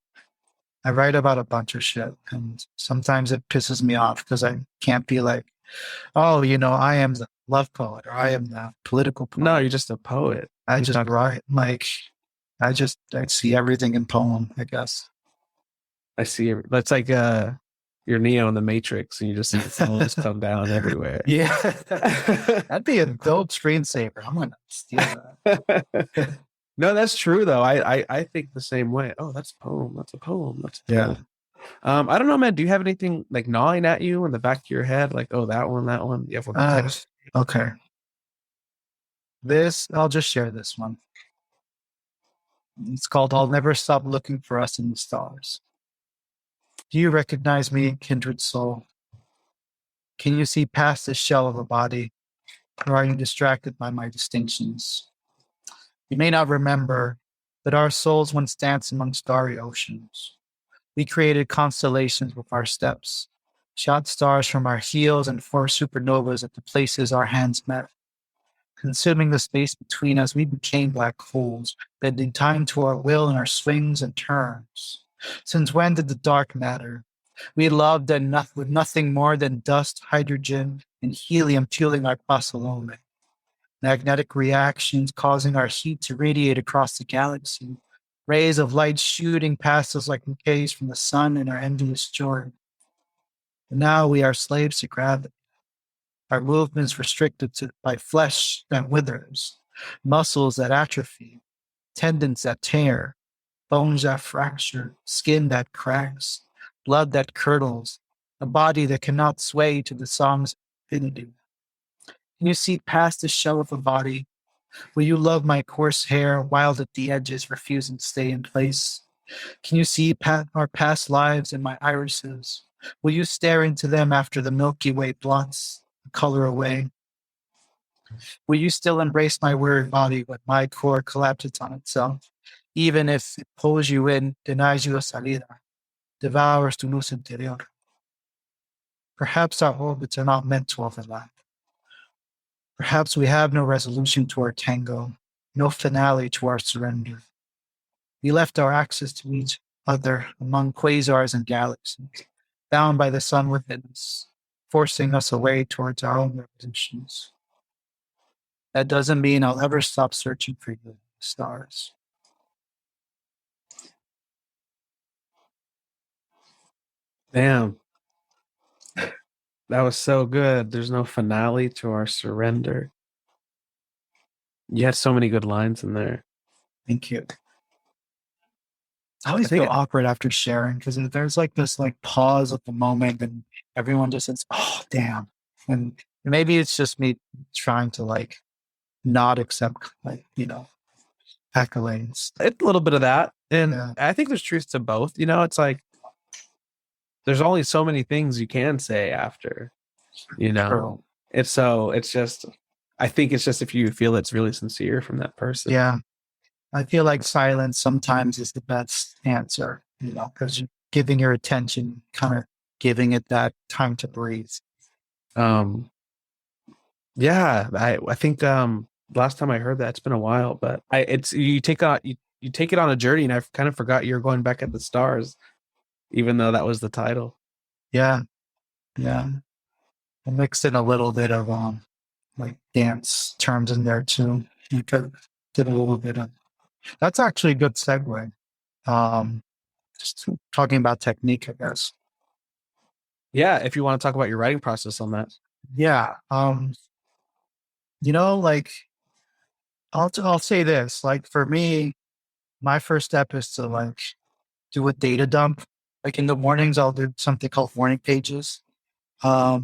I write about a bunch of shit, and sometimes it pisses me off because I can't be like, oh, I am the love poet or I am the political poet. No, you're just a poet. I just write like I see everything in poem, I guess. I see. That's like you're Neo in the Matrix, and you just see the poems come down everywhere. Yeah, that'd be a dope screensaver. I'm gonna steal that. No, that's true though. I think the same way. Oh, that's a poem. That's a poem. That's a poem. I don't know, man. Do you have anything like gnawing at you in the back of your head? Like, oh, that one, that one. You have one. Okay. I'll just share this one. It's called I'll Never Stop Looking for Us in the Stars. Do you recognize me, kindred soul? Can you see past the shell of a body? Or are you distracted by my distinctions? You may not remember that our souls once danced among starry oceans. We created constellations with our steps, shot stars from our heels and forced supernovas at the places our hands met. Consuming the space between us, we became black holes, bending time to our will in our swings and turns. Since when did the dark matter? We loved with nothing more than dust, hydrogen, and helium fueling our pasalome. Magnetic reactions causing our heat to radiate across the galaxy. Rays of light shooting past us like bouquets from the sun in our endless journey. But now we are slaves to gravity. Our movements restricted by flesh that withers, muscles that atrophy, tendons that tear, bones that fracture, skin that cracks, blood that curdles, a body that cannot sway to the song's infinity. Can you see past the shell of a body? Will you love my coarse hair, wild at the edges, refusing to stay in place? Can you see our past lives in my irises? Will you stare into them after the Milky Way blots the color away? Will you still embrace my weary body when my core collapses on itself, even if it pulls you in, denies you a salida, devours tu luz interior? Perhaps our orbits are not meant to overlap. Perhaps we have no resolution to our tango, no finale to our surrender. We left our access to each other among quasars and galaxies, bound by the sun within us, forcing us away towards our own revolutions. That doesn't mean I'll ever stop searching for you in the stars. Damn, that was so good. There's no finale to our surrender. You had so many good lines in there. Thank you. I always feel awkward after sharing because there's like this like pause at the moment and everyone just says, "Oh, damn." And maybe it's just me trying to like not accept like, accolades. It's a little bit of that. And Yeah. I think there's truth to both. It's like there's only so many things you can say after, True. it's just I think it's just if you feel it's really sincere from that person. Yeah. I feel like silence sometimes is the best answer, because you're giving your attention, kind of giving it that time to breathe. Yeah, I think last time I heard that, it's been a while, but it's you take it on a journey, and I kind of forgot you were going back at the stars, even though that was the title. Yeah. Yeah. I mixed in a little bit of like dance terms in there too. You could did a little bit of that's actually a good segue. Just talking about technique, I guess. Yeah, if you want to talk about your writing process on that. Yeah. Like I'll say this. Like for me, my first step is to like do a data dump. Like in the mornings, I'll do something called morning pages. I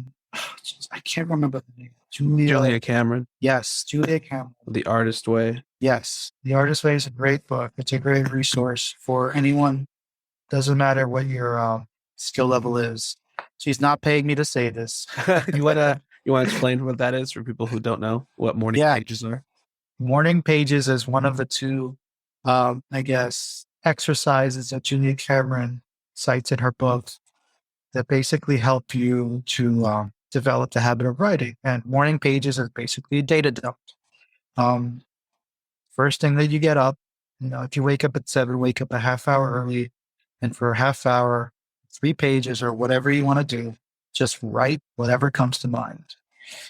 can't remember the name. Julia Cameron, Yes, Julia Cameron. The Artist Way. Yes, The Artist Way is a great book. It's a great resource for anyone. Doesn't matter what your skill level is. She's not paying me to say this. You wanna explain what that is for people who don't know what morning pages are? Morning pages is one of the two, I guess, exercises that Julia Cameron cites in her book that basically help you to develop the habit of writing. And morning pages is basically a data dump. First thing that you get up, if you wake up at 7, wake up a half hour early. And for a half hour, 3 pages or whatever you want to do, just write whatever comes to mind.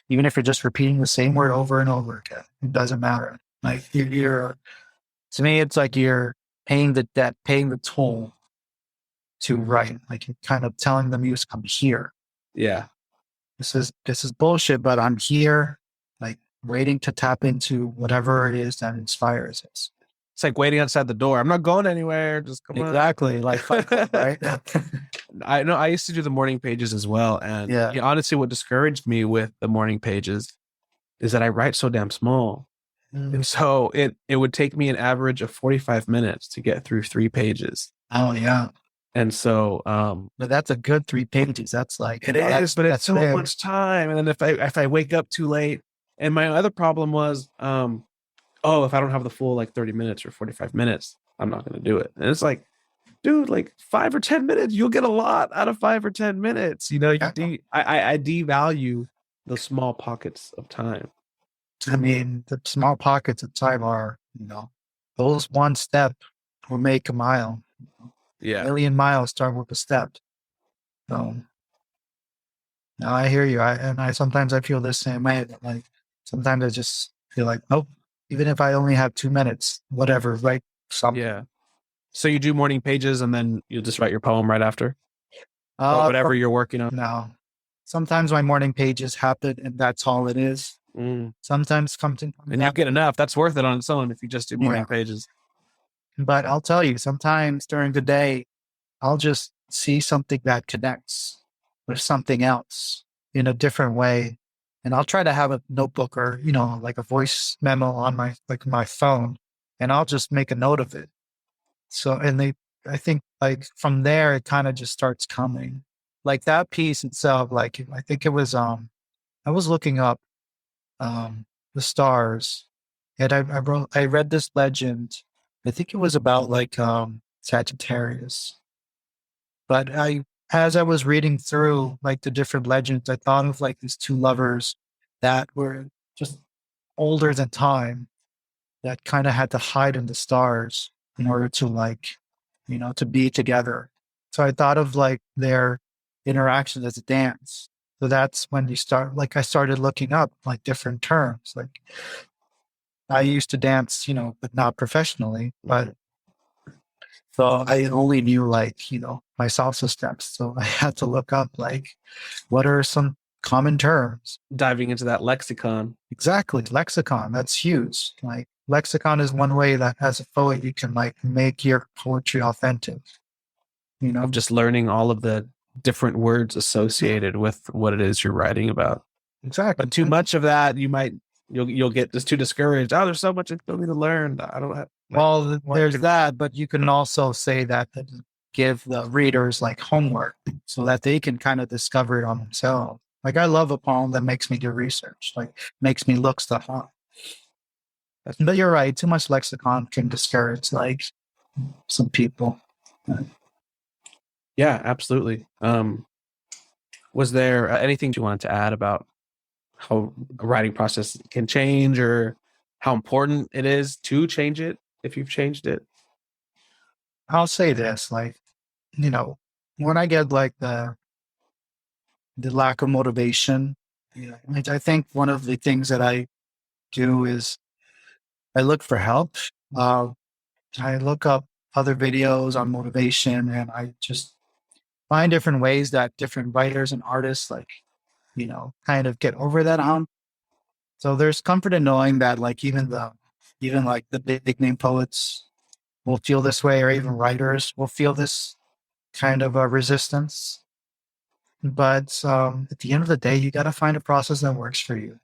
Even if you're just repeating the same word over and over again, it doesn't matter. Like to me, it's like you're paying the debt, paying the toll to write. Like you're kind of telling the muse, I'm here. Yeah. This is bullshit, but I'm here, like waiting to tap into whatever it is that inspires us. It's like waiting outside the door. I'm not going anywhere. Just come on. Exactly. Like, right? I know I used to do the morning pages as well. And honestly, what discouraged me with the morning pages is that I write so damn small. And so it would take me an average of 45 minutes to get through 3 pages. Oh, yeah. And so, but that's a good 3 pages. That's like, it is, but it's so much time. And then if I wake up too late, and my other problem was, if I don't have the full like 30 minutes or 45 minutes, I'm not going to do it. And it's like, dude, like 5 or 10 minutes, you'll get a lot out of 5 or 10 minutes. I devalue the small pockets of time. I mean, the small pockets of time are, those one step will make a mile. Yeah. A million miles start with a step. So now I hear you. I sometimes I feel the same way. Like sometimes I just feel like, oh, even if I only have 2 minutes, whatever, write something. Yeah. So you do morning pages and then you'll just write your poem right after? Or whatever you're working on? No. Sometimes my morning pages happen and that's all it is. Sometimes something. And you get enough. That's worth it on its own if you just do morning pages. But I'll tell you, sometimes during the day, I'll just see something that connects with something else in a different way. And I'll try to have a notebook or, like a voice memo on my phone, and I'll just make a note of it. So, I think like from there, it kind of just starts coming. Like that piece itself, like I think it was, I was looking up the stars, and I read this legend. I think it was about like Sagittarius. But as I was reading through like the different legends, I thought of like these 2 lovers that were just older than time, that kind of had to hide in the stars in order to like, to be together. So I thought of like their interaction as a dance. So that's when I started looking up like different terms. Like I used to dance, but not professionally, but So I only knew my salsa steps. So I had to look up what are some common terms. Diving into that lexicon. Exactly. Lexicon. That's huge. Like lexicon is one way that as a poet, you can make your poetry authentic, Of just learning all of the different words associated with what it is you're writing about. Exactly. But too much of that, you'll get just too discouraged. Oh, there's so much for me to learn. I don't have. Well, there's that, but you can also say that give the readers homework so that they can kind of discover it on themselves. Like I love a poem that makes me do research, makes me look stuff up. But you're right, too much lexicon can discourage some people. Yeah, absolutely. Was there anything you wanted to add about how a writing process can change or how important it is to change it if you've changed it? I'll say this, when I get the lack of motivation, I think one of the things that I do is I look for help. I look up other videos on motivation and I just find different ways that different writers and artists kind of get over that hump. So there's comfort in knowing that even the big name poets will feel this way, or even writers will feel this kind of a resistance. But at the end of the day, you got to find a process that works for you.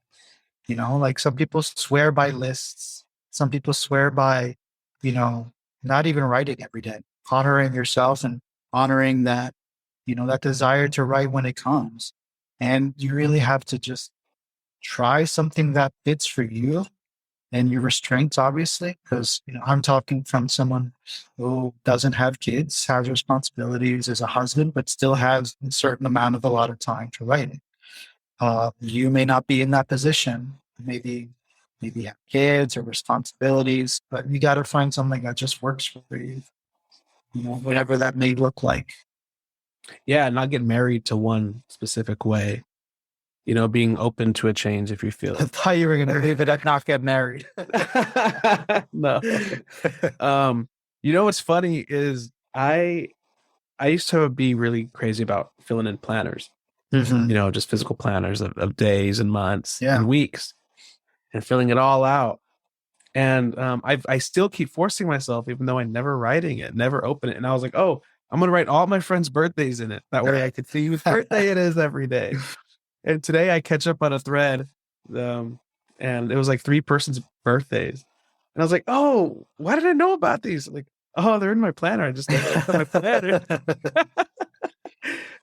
Some people swear by lists. Some people swear by, not even writing every day, honoring yourself and honoring that desire to write when it comes. And you really have to just try something that fits for you and your restraints, obviously, because, I'm talking from someone who doesn't have kids, has responsibilities as a husband, but still has a certain amount of a lot of time to write. You may not be in that position. Maybe you have kids or responsibilities, but you got to find something that just works for you, whatever that may look like. Yeah, not get married to one specific way. Being open to a change if you feel I it. thought you were going to leave it at not get married. No. What's funny is I used to be really crazy about filling in planners. Mm-hmm. Just physical planners of days and months Yeah. and weeks and filling it all out. And I still keep forcing myself, even though I never writing it, never open it. And I was like, oh, I'm going to write all my friends' birthdays in it. That way I could see whose birthday it is every day. And today I catch up on a thread and it was 3 persons' birthdays. And I was like, oh, why did I know about these? Like, oh, they're in my planner. I just looked at my planner.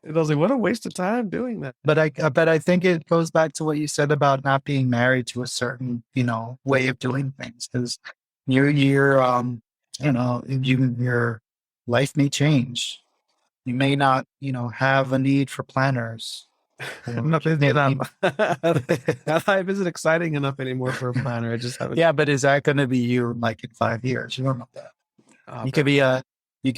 And I was like, what a waste of time doing that. But I think it goes back to what you said about not being married to a certain, way of doing things. Because your life may change. You may not, have a need for planners. Nothing. That life isn't exciting enough anymore for a planner. I just haven't. Yeah, but is that going to be you in 5 years? You don't know that. You could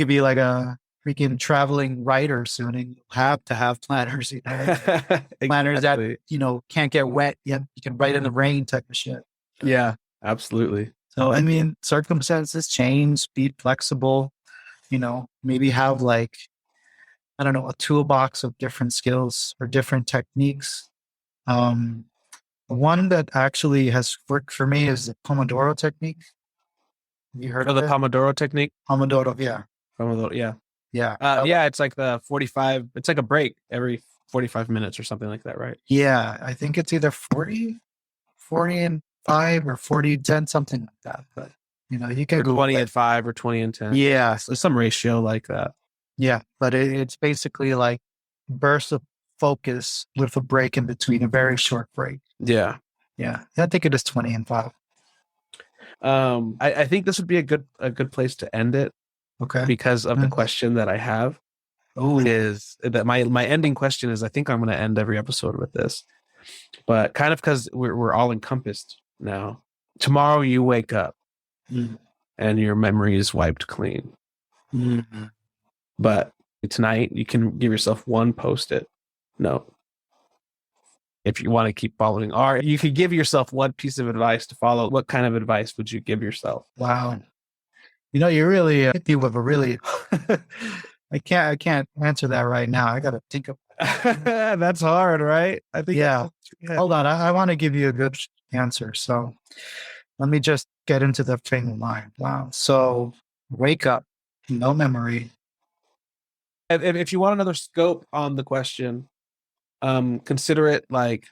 be like a freaking traveling writer soon, and you have to have planners. Exactly. Planners that can't get wet yet. You can write in the rain type of shit. Yeah, absolutely. So circumstances change. Be flexible. Maybe have I don't know, a toolbox of different skills or different techniques. One that actually has worked for me is the Pomodoro technique. Have you heard of the it? Pomodoro technique? Pomodoro, yeah. Pomodoro, yeah. Yeah. Yeah, it's like the 45, it's like a break every 45 minutes or something like that, right? Yeah, I think it's either 40 and 5 or 40 and 10, something like that. But, you can go 20 and 5 or 20 and 10. Yeah. So some ratio like that. Yeah, but it's basically like bursts of focus with a break in between, a very short break. Yeah. Yeah. I think it is 20 and 5. I think this would be a good place to end it. Okay. Because of the question that I have. Is that my ending question is, I think I'm going to end every episode with this, but kind of because we're all encompassed now. Tomorrow you wake up and your memory is wiped clean. Mm-hmm. But tonight you can give yourself one post-it note. If you want to keep following, or you could give yourself one piece of advice to follow. What kind of advice would you give yourself? Wow. You really hit me with a really. I can't answer that right now. I got to think of. That's hard, right? I think. Yeah. Hold on. I want to give you a good answer. So let me just get into the frame of mind. Wow. So wake up, no memory. If you want another scope on the question, consider it like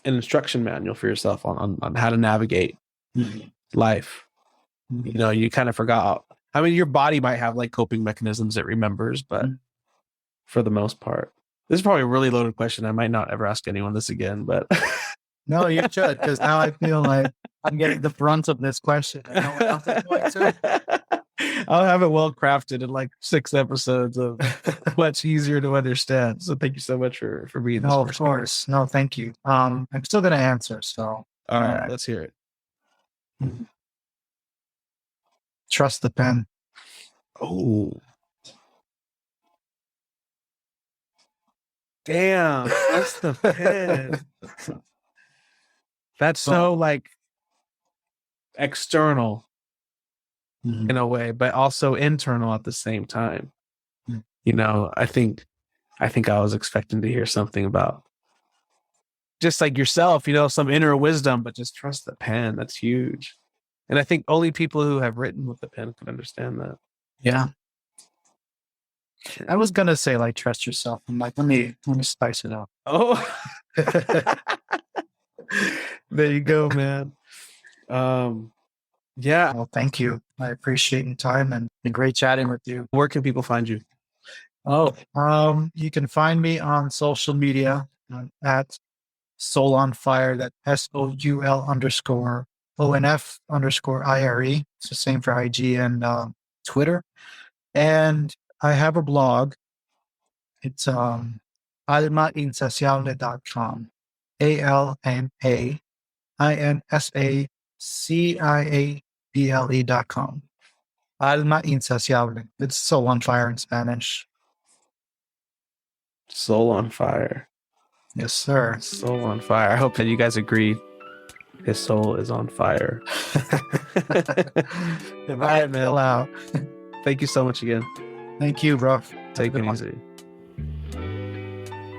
an instruction manual for yourself on how to navigate life. You kind of forgot. I mean, your body might have like coping mechanisms it remembers, but for the most part, this is probably a really loaded question. I might not ever ask anyone this again, but no, you should, because now I feel like I'm getting the brunt of this question. I know what else is going to. I'll have it well crafted in like 6 episodes of much easier to understand. So thank you so much for being this. No, of course. No, thank you. I'm still going to answer. So, all right, let's hear it. Trust the pen. Oh, damn! Trust the pen. That's so like external in a way, but also internal at the same time. I think I was expecting to hear something about just like yourself, some inner wisdom, but just trust the pen. That's huge. And I think only people who have written with the pen can understand that. Yeah. I was gonna say like trust yourself. I'm like, let me spice it up. Oh, there you go, man. Yeah. Well, thank you. I appreciate your time and been great chatting with you. Where can people find you? You can find me on social media at Soul on Fire. That's SOUL_ONF_IRE. It's the same for IG and Twitter. And I have a blog. It's almainsaciable.com. ALMAINSACIABLE.com. Alma Insaciable. It's Soul on Fire in Spanish. Soul on Fire. Yes, sir. Soul on Fire. I hope that you guys agree. His soul is on fire. All right, man. Out. Thank you so much again. Thank you, bro. Take it easy.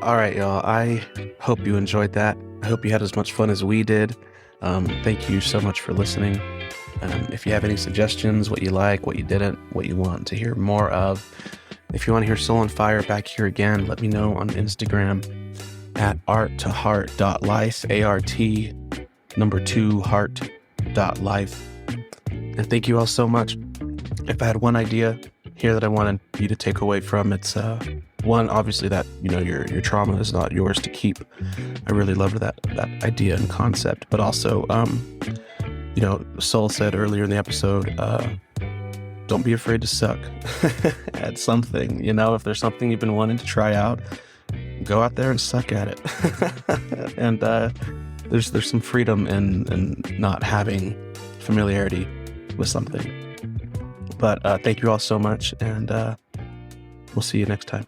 All right, y'all. I hope you enjoyed that. I hope you had as much fun as we did. Thank you so much for listening. If you have any suggestions, what you like, what you didn't, what you want to hear more of, if you want to hear Soul on Fire back here again, let me know on Instagram at art2heart.life, ART2heart.life. And thank you all so much. If I had one idea here that I wanted you to take away from, it's one, obviously that your trauma is not yours to keep. I really loved that idea and concept, but also Soul said earlier in the episode, don't be afraid to suck at something. If there's something you've been wanting to try out, go out there and suck at it. And there's some freedom in not having familiarity with something. But thank you all so much, and we'll see you next time.